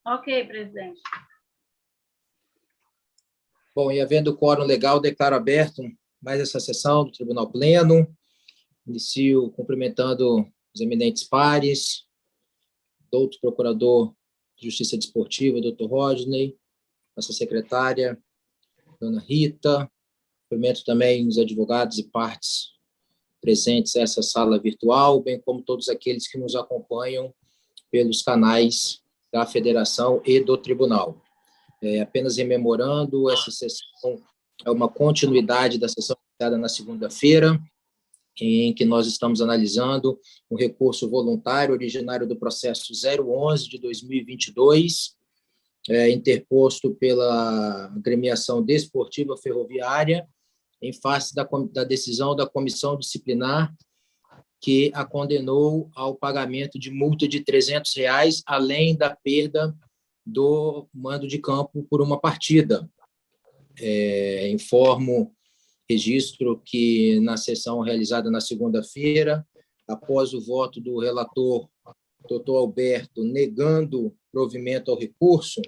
Ok, presidente. Bom, e havendo quórum legal, declaro aberto mais essa sessão do Tribunal Pleno. Inicio cumprimentando os eminentes pares, doutor Procurador de Justiça Desportiva, doutor Rodney, nossa secretária, dona Rita. Cumprimento também os advogados e partes presentes nessa sala virtual, bem como todos aqueles que nos acompanham pelos canais da Federação e do Tribunal. Apenas rememorando, essa sessão é uma continuidade da sessão iniciada na segunda-feira, em que nós estamos analisando um recurso voluntário originário do processo 011 de 2022, interposto pela Agremiação Desportiva Ferroviária, em face da decisão da comissão disciplinar que a condenou ao pagamento de multa de R$300, além da perda do mando de campo por uma partida. Informo, registro que na sessão realizada na segunda-feira, após o voto do relator, doutor Alberto, negando provimento ao recurso,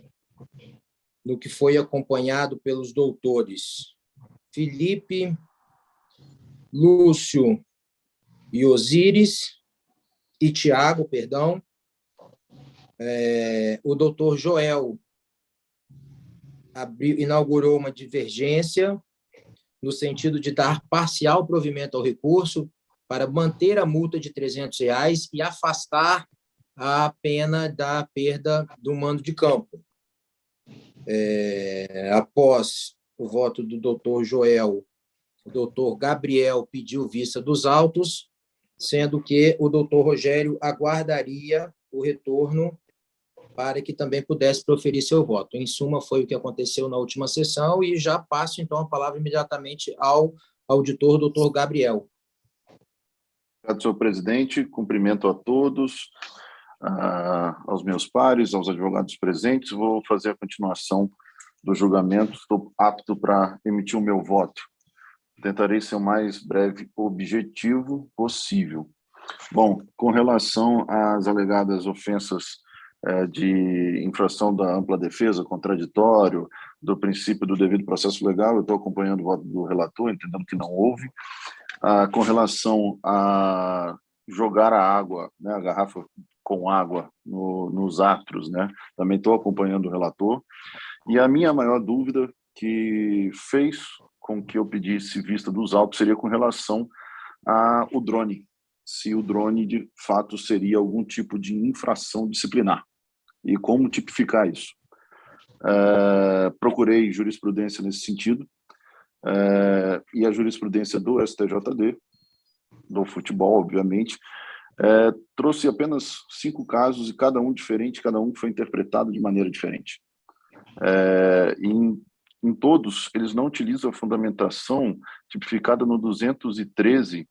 no que foi acompanhado pelos doutores Felipe, Lúcio e Osíris, e Tiago, perdão, o doutor Joel inaugurou uma divergência no sentido de dar parcial provimento ao recurso para manter a multa de R$300 e afastar a pena da perda do mando de campo. Após o voto do doutor Joel, o doutor Gabriel pediu vista dos autos, sendo que o doutor Rogério aguardaria o retorno para que também pudesse proferir seu voto. Em suma, foi o que aconteceu na última sessão, e já passo, então, a palavra imediatamente ao auditor, doutor Gabriel. Obrigado, senhor presidente. Cumprimento a todos, aos meus pares, aos advogados presentes. Vou fazer a continuação do julgamento. Estou apto para emitir o meu voto. Tentarei ser o mais breve objetivo possível. Bom, com relação às alegadas ofensas de infração da ampla defesa, contraditório, do princípio do devido processo legal, eu estou acompanhando o voto do relator, entendendo que não houve. Com relação a jogar a água, né, a garrafa com água nos árbitros, né, também estou acompanhando o relator. E a minha maior dúvida que fez com que eu pedisse vista dos autos seria com relação ao drone, se o drone de fato seria algum tipo de infração disciplinar e como tipificar isso. Procurei jurisprudência nesse sentido, e a jurisprudência do STJD, do futebol, obviamente, trouxe apenas 5 casos, e cada um diferente, cada um foi interpretado de maneira diferente. Em todos, eles não utilizam a fundamentação tipificada no 213,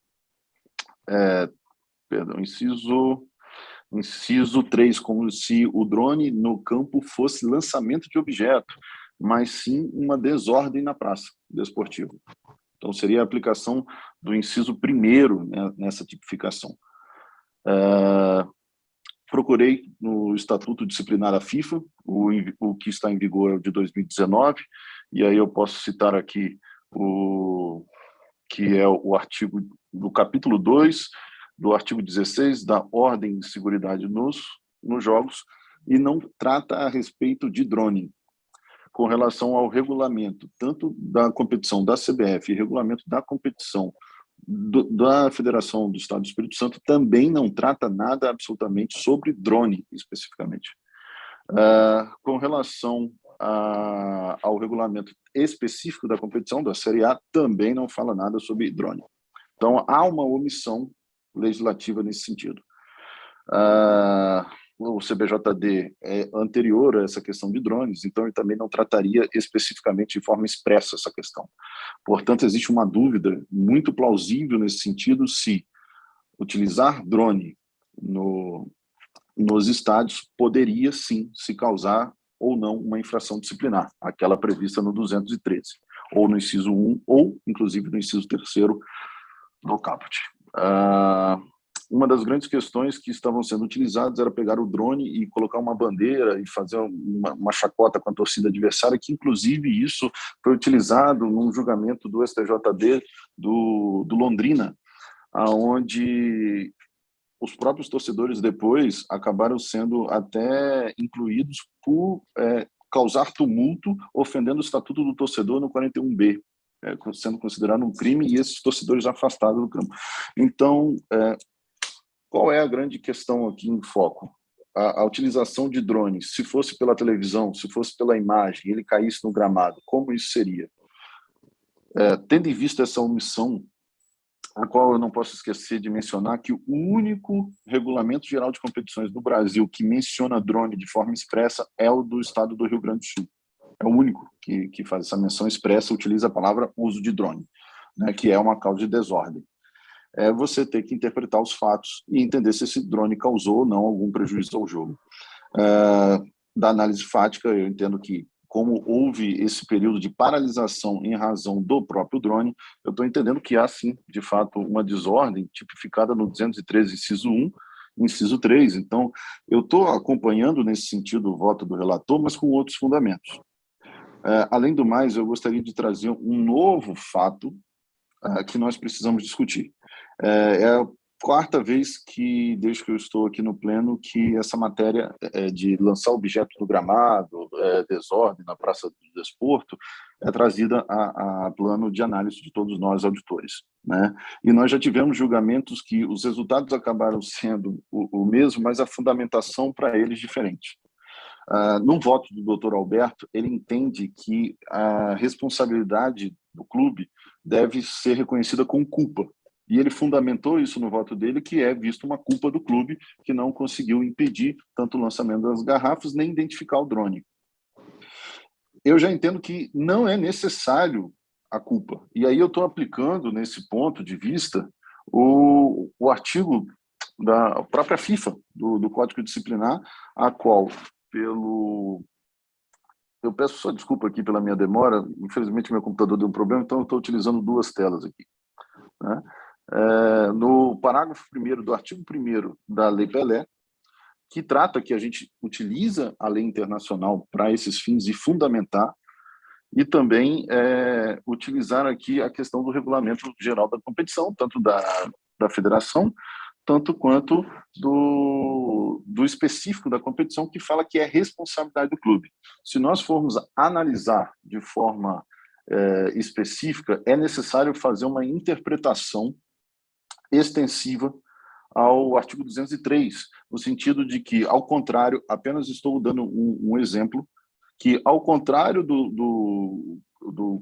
inciso 3, como se o drone no campo fosse lançamento de objeto, mas sim uma desordem na praça desportiva. Então, seria a aplicação do inciso 1º, né, nessa tipificação. Procurei no Estatuto Disciplinar da FIFA, o que está em vigor é o de 2019, e aí eu posso citar aqui que é o artigo do capítulo 2, do artigo 16 da Ordem de Seguridade nos Jogos, e não trata a respeito de drone. Com relação ao regulamento, tanto da competição da CBF e regulamento da competição da Federação do Estado do Espírito Santo, também não trata nada absolutamente sobre drone, especificamente. Com relação ao regulamento específico da competição da Série A, também não fala nada sobre drone. Então, há uma omissão legislativa nesse sentido. O CBJD é anterior a essa questão de drones, então ele também não trataria especificamente de forma expressa essa questão. Portanto, existe uma dúvida muito plausível nesse sentido se utilizar drone nos estádios poderia, sim, se causar ou não uma infração disciplinar, aquela prevista no 213, ou no inciso 1, ou, inclusive, no inciso 3º do caput. uma das grandes questões que estavam sendo utilizadas era pegar o drone e colocar uma bandeira e fazer uma chacota com a torcida adversária, que inclusive isso foi utilizado num julgamento do STJD do Londrina, onde os próprios torcedores depois acabaram sendo até incluídos por causar tumulto, ofendendo o Estatuto do Torcedor no 41B, sendo considerado um crime, e esses torcedores afastados do campo. Então, qual é a grande questão aqui em foco? A utilização de drones, se fosse pela televisão, se fosse pela imagem, ele caísse no gramado, como isso seria? Tendo em vista essa omissão, a qual eu não posso esquecer de mencionar que o único regulamento geral de competições do Brasil que menciona drone de forma expressa é o do estado do Rio Grande do Sul. É o único que faz essa menção expressa, utiliza a palavra uso de drone, né, que é uma causa de desordem. Você ter que interpretar os fatos e entender se esse drone causou ou não algum prejuízo ao jogo. Da análise fática, eu entendo que, como houve esse período de paralisação em razão do próprio drone, eu estou entendendo que há, sim, de fato, uma desordem tipificada no 213, inciso 1, inciso 3. Então, eu estou acompanhando, nesse sentido, o voto do relator, mas com outros fundamentos. Além do mais, eu gostaria de trazer um novo fato que nós precisamos discutir. É a quarta vez que, desde que eu estou aqui no Pleno, que essa matéria de lançar objeto no gramado, desordem na Praça do Desporto, é trazida a plano de análise de todos nós, auditores, né? E nós já tivemos julgamentos que os resultados acabaram sendo o mesmo, mas a fundamentação para eles diferente. No voto do doutor Alberto, ele entende que a responsabilidade do clube deve ser reconhecida com culpa. E ele fundamentou isso no voto dele, que é visto uma culpa do clube, que não conseguiu impedir tanto o lançamento das garrafas, nem identificar o drone. Eu já entendo que não é necessário a culpa. E aí eu estou aplicando, nesse ponto de vista, o artigo da própria FIFA, do Código Disciplinar, a qual, eu peço só desculpa aqui pela minha demora, infelizmente meu computador deu um problema, então eu estou utilizando duas telas aqui, né? No parágrafo 1º do artigo 1º da Lei Pelé, que trata que a gente utiliza a lei internacional para esses fins e fundamentar, e também utilizar aqui a questão do regulamento geral da competição, tanto da federação, tanto quanto do específico da competição, que fala que é responsabilidade do clube. Se nós formos analisar de forma específica, é necessário fazer uma interpretação extensiva ao artigo 203, no sentido de que, ao contrário, apenas estou dando um exemplo, que, ao contrário do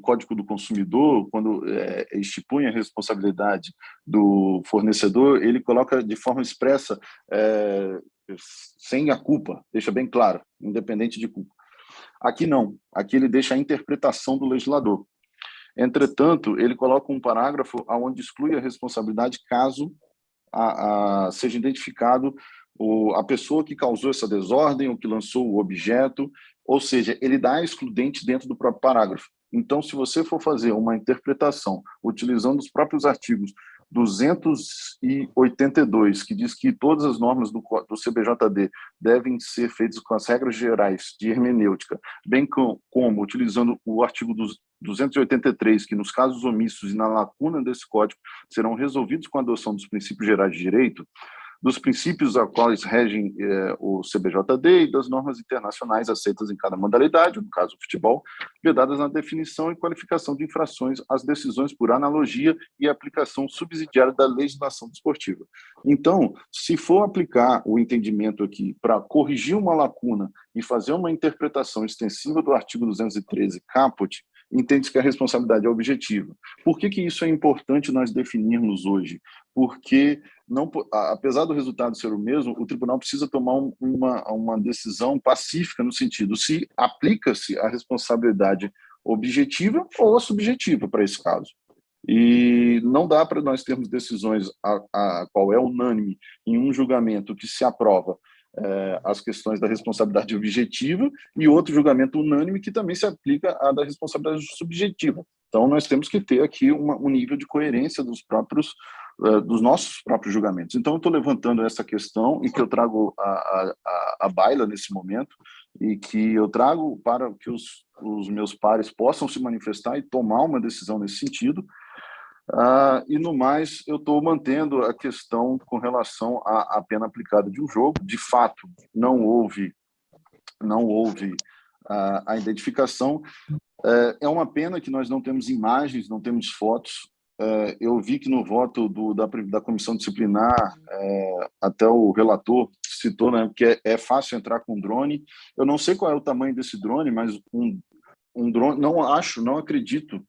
Código do Consumidor, quando estipula a responsabilidade do fornecedor, ele coloca de forma expressa, sem a culpa, deixa bem claro, independente de culpa. Aqui não, aqui ele deixa a interpretação do legislador. Entretanto, ele coloca um parágrafo onde exclui a responsabilidade caso seja identificado a pessoa que causou essa desordem ou que lançou o objeto, ou seja, ele dá a excludente dentro do próprio parágrafo. Então, se você for fazer uma interpretação utilizando os próprios artigos 282, que diz que todas as normas do CBJD devem ser feitas com as regras gerais de hermenêutica, bem como utilizando o artigo 283, que nos casos omissos e na lacuna desse código serão resolvidos com a adoção dos princípios gerais de direito, dos princípios a quais regem o CBJD e das normas internacionais aceitas em cada modalidade, no caso o futebol, vedadas na definição e qualificação de infrações às decisões por analogia e aplicação subsidiária da legislação desportiva. Então, se for aplicar o entendimento aqui para corrigir uma lacuna e fazer uma interpretação extensiva do artigo 213 caput, entende que a responsabilidade é objetiva. Por que isso é importante nós definirmos hoje? Porque, apesar do resultado ser o mesmo, o tribunal precisa tomar uma decisão pacífica no sentido se aplica-se a responsabilidade objetiva ou a subjetiva para esse caso. E não dá para nós termos decisões a qual é unânime em um julgamento que se aprova as questões da responsabilidade objetiva e outro julgamento unânime que também se aplica à da responsabilidade subjetiva. Então, nós temos que ter aqui um nível de coerência dos próprios dos nossos próprios julgamentos. Então, eu estou levantando essa questão e que eu trago à baila nesse momento e que eu trago para que os meus pares possam se manifestar e tomar uma decisão nesse sentido. E, no mais, eu estou mantendo a questão com relação à pena aplicada de um jogo. De fato, não houve a identificação. É uma pena que nós não temos imagens, não temos fotos. Eu vi que no voto da comissão disciplinar, até o relator citou, né, que é fácil entrar com drone. Eu não sei qual é o tamanho desse drone, mas um drone, não acredito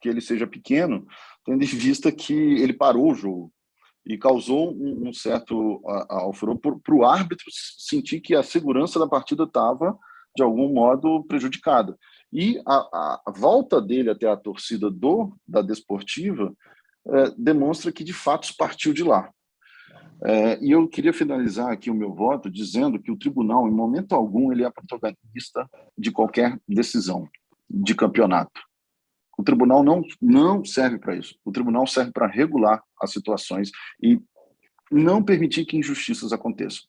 que ele seja pequeno, tendo em vista que ele parou o jogo e causou um certo alvoroço para o árbitro sentir que a segurança da partida estava, de algum modo, prejudicada. E a volta dele até a torcida da Desportiva demonstra que, de fato, partiu de lá. E eu queria finalizar aqui o meu voto dizendo que o tribunal, em momento algum, ele é protagonista de qualquer decisão de campeonato. O tribunal não serve para isso. O tribunal serve para regular as situações e não permitir que injustiças aconteçam.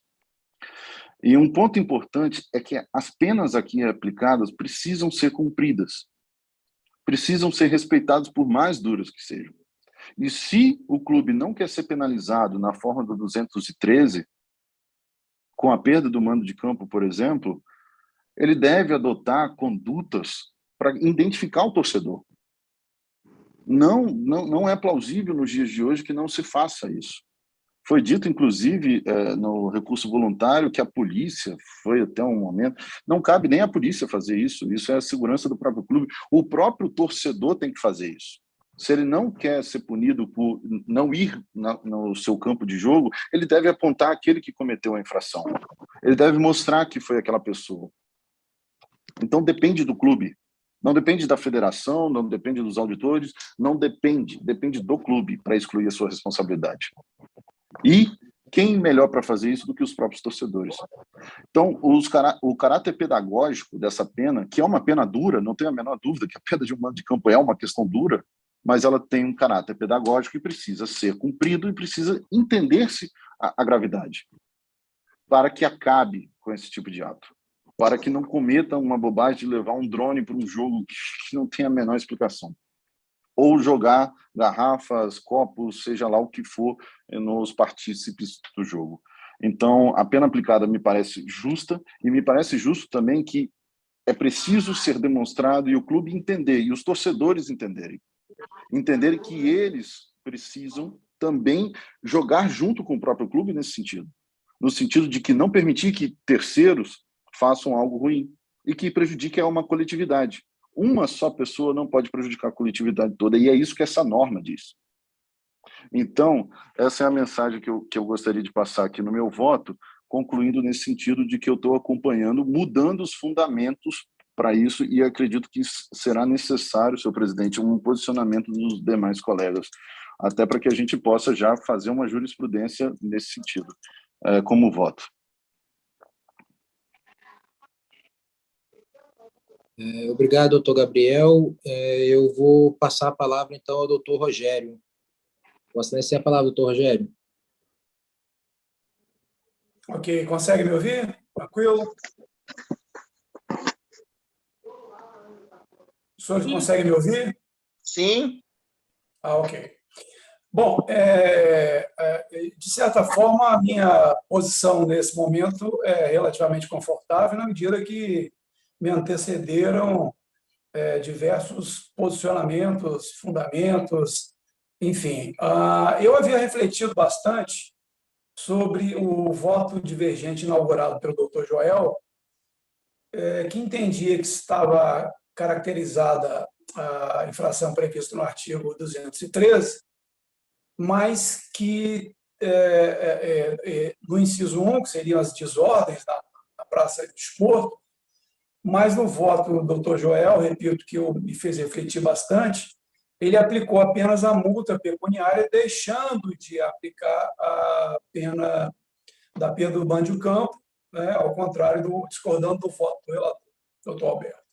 E um ponto importante é que as penas aqui aplicadas precisam ser cumpridas, precisam ser respeitadas por mais duras que sejam. E se o clube não quer ser penalizado na forma do 213, com a perda do mando de campo, por exemplo, ele deve adotar condutas para identificar o torcedor. Não é plausível nos dias de hoje que não se faça isso. Foi dito, inclusive, no recurso voluntário, que a polícia, foi até um momento, não cabe nem a polícia fazer isso, isso é a segurança do próprio clube. O próprio torcedor tem que fazer isso. Se ele não quer ser punido por não ir no seu campo de jogo, ele deve apontar aquele que cometeu a infração. Ele deve mostrar que foi aquela pessoa. Então, depende do clube. Não depende da federação, não depende dos auditores, depende do clube para excluir a sua responsabilidade. E quem melhor para fazer isso do que os próprios torcedores? Então, o caráter pedagógico dessa pena, que é uma pena dura, não tenho a menor dúvida que a perda de um mando de campo é uma questão dura, mas ela tem um caráter pedagógico e precisa ser cumprido e precisa entender-se a gravidade para que acabe com esse tipo de ato, para que não cometa uma bobagem de levar um drone para um jogo que não tem a menor explicação, ou jogar garrafas, copos, seja lá o que for, nos partícipes do jogo. Então, a pena aplicada me parece justa, e me parece justo também que é preciso ser demonstrado e o clube entender, e os torcedores entenderem que eles precisam também jogar junto com o próprio clube nesse sentido, no sentido de que não permitir que terceiros façam algo ruim e que prejudique uma coletividade. Uma só pessoa não pode prejudicar a coletividade toda, e é isso que essa norma diz. Então, essa é a mensagem que eu gostaria de passar aqui no meu voto, concluindo nesse sentido de que eu estou acompanhando, mudando os fundamentos para isso, e acredito que será necessário, senhor presidente, um posicionamento dos demais colegas, até para que a gente possa já fazer uma jurisprudência nesse sentido, como voto. Obrigado, doutor Gabriel. Eu vou passar a palavra, então, ao doutor Rogério. Posso dar a palavra, doutor Rogério? Ok, consegue me ouvir? Tranquilo? O senhor consegue me ouvir? Sim. Ok. Bom, de certa forma, a minha posição nesse momento é relativamente confortável, na medida que me antecederam diversos posicionamentos, fundamentos, enfim. Eu havia refletido bastante sobre o voto divergente inaugurado pelo doutor Joel, que entendia que estava caracterizada a infração prevista no artigo 213, mas que, no inciso 1, que seriam as desordens na praça de desporto, mas no voto do doutor Joel, repito, que me fez refletir bastante, ele aplicou apenas a multa pecuniária, deixando de aplicar a pena da perda do mando de campo, né, ao contrário, discordando do voto do relator, doutor Alberto.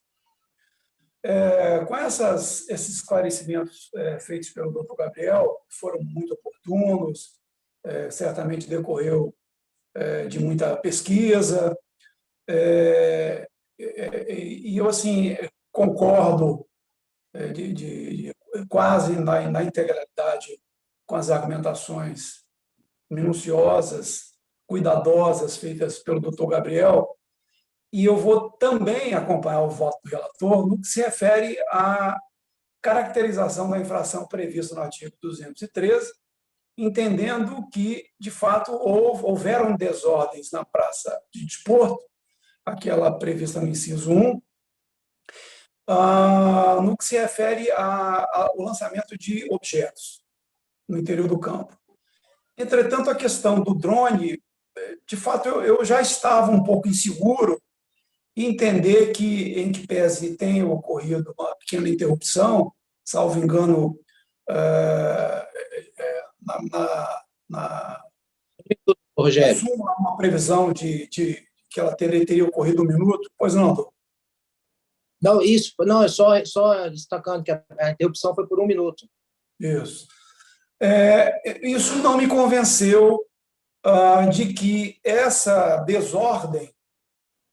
Com esses esclarecimentos feitos pelo Dr. Gabriel, que foram muito oportunos, certamente decorreu de muita pesquisa, e eu assim concordo quase na integralidade com as argumentações minuciosas, cuidadosas feitas pelo Dr. Gabriel, e eu vou também acompanhar o voto do relator no que se refere à caracterização da infração prevista no artigo 213, entendendo que, de fato, houveram desordens na praça de desporto, aquela prevista no inciso 1, no que se refere ao lançamento de objetos no interior do campo. Entretanto, a questão do drone, de fato, eu já estava um pouco inseguro e entender que, em que pese tenha ocorrido uma pequena interrupção, salvo engano, Rogério. Uma previsão de que ela teria ocorrido 1 minuto. Pois não, doutor? Não, isso, não, é só destacando que a interrupção foi por 1 minuto. Isso. Isso não me convenceu de que essa desordem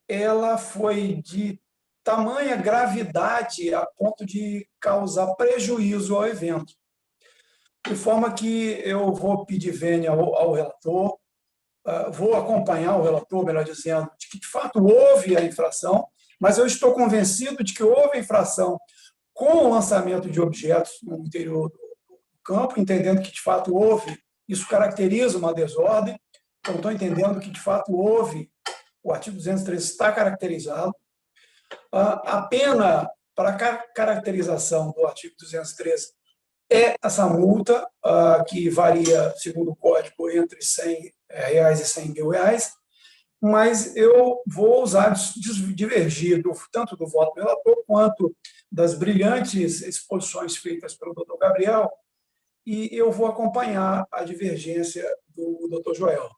ela foi de tamanha gravidade a ponto de causar prejuízo ao evento. De forma que eu vou pedir vênia ao relator, vou acompanhar o relator, melhor dizendo, de que, de fato, houve a infração, mas eu estou convencido de que houve a infração com o lançamento de objetos no interior do campo, entendendo que, de fato, houve, isso caracteriza uma desordem, então estou entendendo que, de fato, houve, o artigo 213 está caracterizado. A pena para a caracterização do artigo 213 é essa multa, que varia, segundo o Código, entre R$100 e R$100.000, mas eu vou usar divergir tanto do voto do relator quanto das brilhantes exposições feitas pelo Dr. Gabriel, e eu vou acompanhar a divergência do Dr. Joel,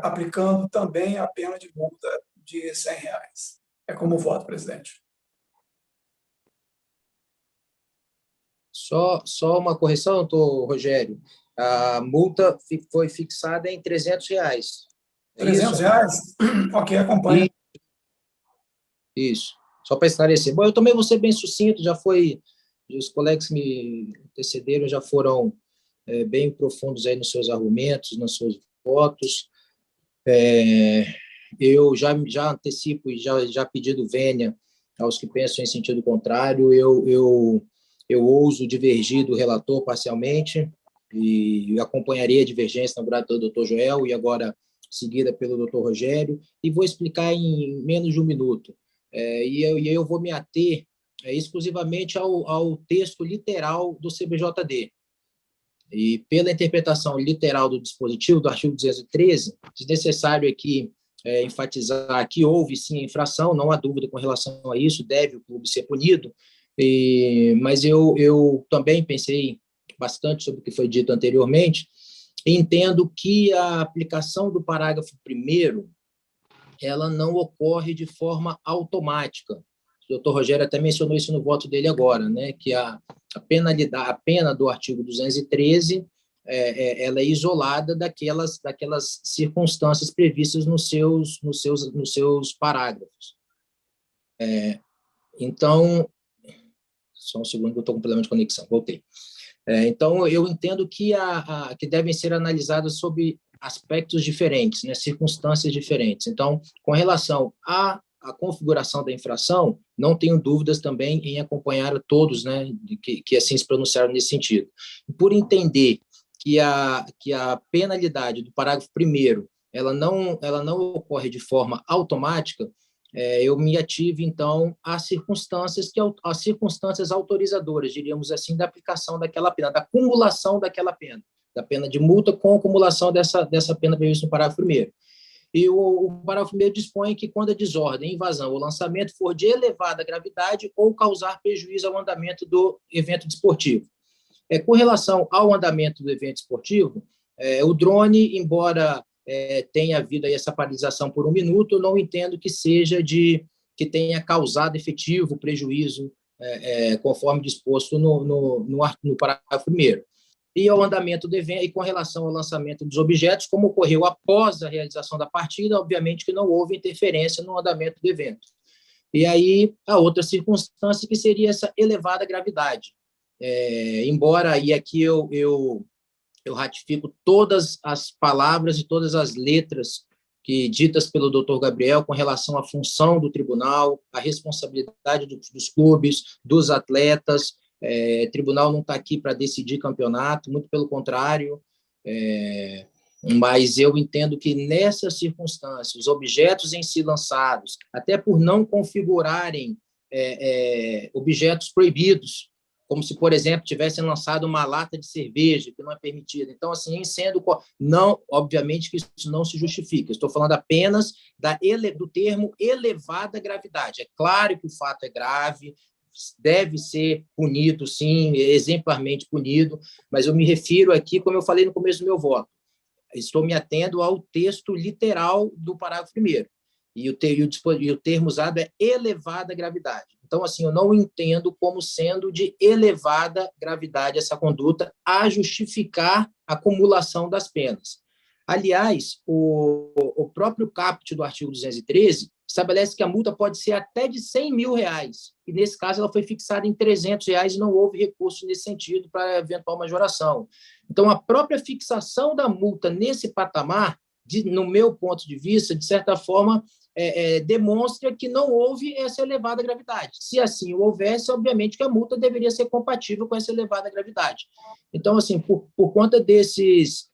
aplicando também a pena de multa de R$100. É como voto, presidente. Só uma correção, doutor Rogério. A multa foi fixada em R$300. R$300? Ok, acompanha. Isso. Só para esclarecer. Bom, eu também vou ser bem sucinto, os colegas que me antecederam já foram bem profundos aí nos seus argumentos, nos seus votos. Eu já antecipo e já pedido vênia aos que pensam em sentido contrário. Eu ouso divergir do relator parcialmente e acompanharia a divergência inaugurada pelo Dr. Joel e agora seguida pelo Dr. Rogério, e vou explicar em menos de 1 minuto. E eu vou me ater exclusivamente ao texto literal do CBJD. E pela interpretação literal do dispositivo do artigo 213, é necessário aqui enfatizar que houve sim infração, não há dúvida com relação a isso, deve o clube ser punido, mas eu também pensei bastante sobre o que foi dito anteriormente, e entendo que a aplicação do parágrafo 1º ela não ocorre de forma automática. O doutor Rogério até mencionou isso no voto dele agora, né, que a pena do artigo 213 ela é isolada daquelas circunstâncias previstas nos seus parágrafos. Então, só um segundo, eu estou com problema de conexão, voltei. Então, eu entendo que devem ser analisadas sob aspectos diferentes, né, circunstâncias diferentes. Então, com relação à configuração da infração, não tenho dúvidas também em acompanhar a todos, né, que assim se pronunciaram nesse sentido. Por entender que a penalidade do parágrafo 1º ela não ocorre de forma automática, eu me ative, então, às circunstâncias autorizadoras, diríamos assim, da aplicação daquela pena, da acumulação daquela pena, da pena de multa com acumulação dessa pena prevista no parágrafo 1º. E o parágrafo 1º dispõe que quando a desordem, invasão ou lançamento for de elevada gravidade ou causar prejuízo ao andamento do evento desportivo. Com relação ao andamento do evento esportivo, o drone, embora tenha havido aí essa paralisação por 1 minuto, eu não entendo que seja que tenha causado efetivo prejuízo, conforme disposto no parágrafo 1º. E ao andamento do evento, e com relação ao lançamento dos objetos, como ocorreu após a realização da partida, obviamente que não houve interferência no andamento do evento. E aí, a outra circunstância que seria essa elevada gravidade. Embora, e aqui eu ratifico todas as palavras e todas as letras ditas pelo Dr. Gabriel com relação à função do tribunal, a responsabilidade dos clubes, dos atletas. O tribunal não está aqui para decidir campeonato, muito pelo contrário, mas eu entendo que nessas circunstâncias, os objetos em si lançados, até por não configurarem objetos proibidos, como se, por exemplo, tivessem lançado uma lata de cerveja, que não é permitida. Então, assim, não, obviamente que isso não se justifica. Estou falando apenas do termo elevada gravidade. É claro que o fato é grave, deve ser punido, sim, exemplarmente punido, mas eu me refiro aqui, como eu falei no começo do meu voto, estou me atendo ao texto literal do parágrafo 1º, e o termo usado é elevada gravidade. Então, assim, eu não entendo como sendo de elevada gravidade essa conduta a justificar a acumulação das penas. Aliás, o próprio caput do artigo 213 estabelece que a multa pode ser até de R$100 mil, e nesse caso ela foi fixada em R$300 e não houve recurso nesse sentido para eventual majoração. Então, a própria fixação da multa nesse patamar, no meu ponto de vista, de certa forma, demonstra que não houve essa elevada gravidade. Se assim houvesse, obviamente que a multa deveria ser compatível com essa elevada gravidade. Então, assim, por conta desses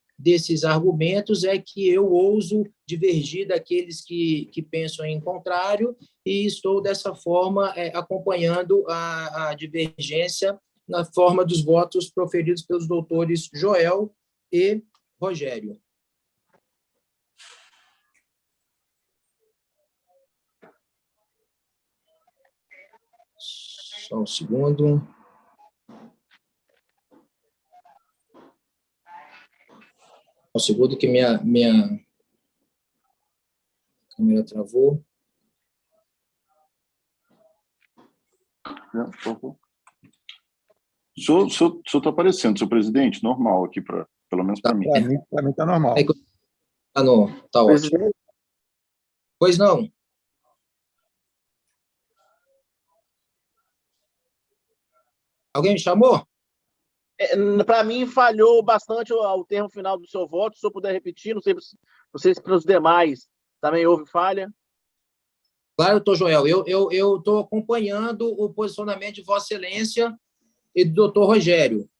argumentos é que eu ouso divergir daqueles que pensam em contrário e estou, dessa forma, acompanhando a divergência na forma dos votos proferidos pelos doutores Joel e Rogério. Só um segundo. Um segundo que minha câmera travou. O senhor está aparecendo, senhor presidente, normal aqui, pelo menos para mim. Para mim está normal. Tá ótimo. Pois não. Alguém me chamou? Para mim, falhou bastante o termo final do seu voto. Se eu puder repetir, não sei se para os demais também houve falha. Claro, doutor Joel. Eu estou acompanhando o posicionamento de Vossa Excelência e do doutor Rogério.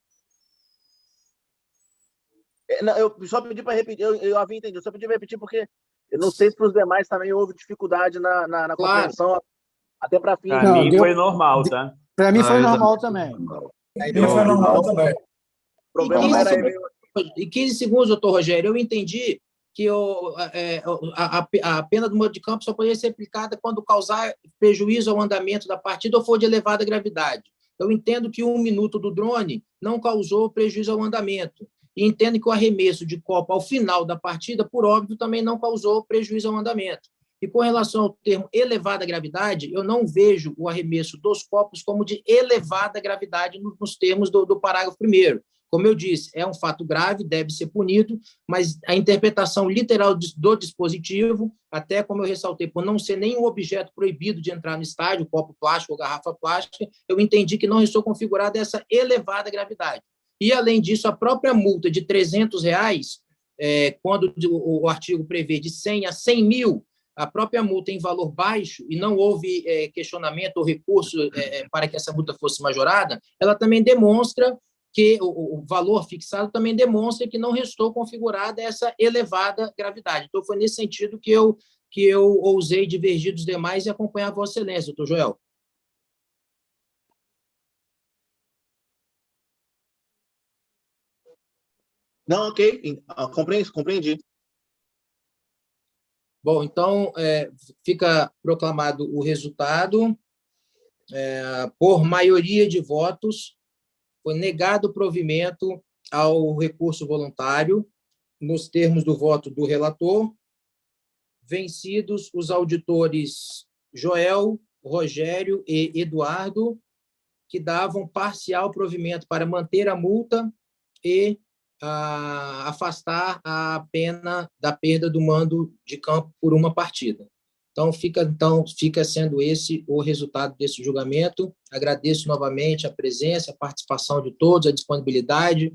Eu só pedi para repetir, eu havia entendido, só pedi para repetir porque eu não sei se para os demais também houve dificuldade na compreensão, até para fim. Para mim foi normal, tá? Para mim foi normal também. Foi normal também. O problema era ele. Em 15 segundos, doutor Rogério, eu entendi que a pena do mando de campo só poderia ser aplicada quando causar prejuízo ao andamento da partida ou for de elevada gravidade. Eu entendo que 1 minuto do drone não causou prejuízo ao andamento. E entendo que o arremesso de copo ao final da partida, por óbvio, também não causou prejuízo ao andamento. E com relação ao termo elevada gravidade, eu não vejo o arremesso dos copos como de elevada gravidade nos termos do parágrafo 1º. Como eu disse, é um fato grave, deve ser punido, mas a interpretação literal do dispositivo, até como eu ressaltei, por não ser nenhum objeto proibido de entrar no estádio, copo plástico ou garrafa plástica, eu entendi que não restou configurada essa elevada gravidade. E, além disso, a própria multa de R$300, quando o artigo prevê de 100 a 100 mil, a própria multa em valor baixo, e não houve questionamento ou recurso para que essa multa fosse majorada, ela também demonstra que o valor fixado também demonstra que não restou configurada essa elevada gravidade. Então, foi nesse sentido que eu ousei divergir dos demais e acompanhar a Vossa Excelência, doutor Joel. Não, ok. Compreendi. Bom, então, fica proclamado o resultado. Por maioria de votos, foi negado o provimento ao recurso voluntário, nos termos do voto do relator, vencidos os auditores Joel, Rogério e Eduardo, que davam parcial provimento para manter a multa e afastar a pena da perda do mando de campo por uma partida. Então, fica sendo esse o resultado desse julgamento. Agradeço novamente a presença, a participação de todos, a disponibilidade.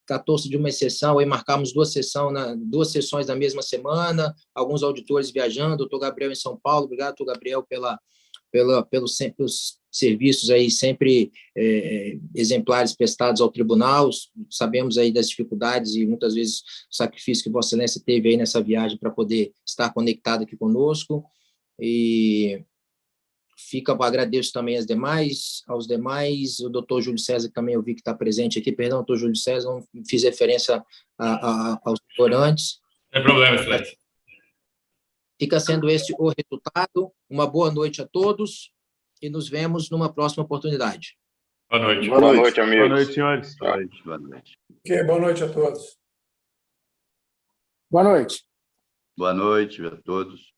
Tratou-se de uma exceção, aí marcamos duas sessões na mesma semana, alguns auditores viajando, doutor Gabriel em São Paulo, obrigado, doutor Gabriel, pelos serviços aí sempre exemplares prestados ao tribunal. Sabemos aí das dificuldades e muitas vezes o sacrifício que Vossa Excelência teve aí nessa viagem para poder estar conectado aqui conosco. E agradeço também aos demais, o doutor Júlio César, que também eu vi que está presente aqui, perdão, doutor Júlio César, não fiz referência aos doutorantes. Não tem problema, Excelência. Fica sendo esse o resultado. Uma boa noite a todos e nos vemos numa próxima oportunidade. Boa noite. Boa noite, amigos. Boa noite, senhores. Boa noite. Ok, boa noite a todos. Boa noite. Boa noite a todos.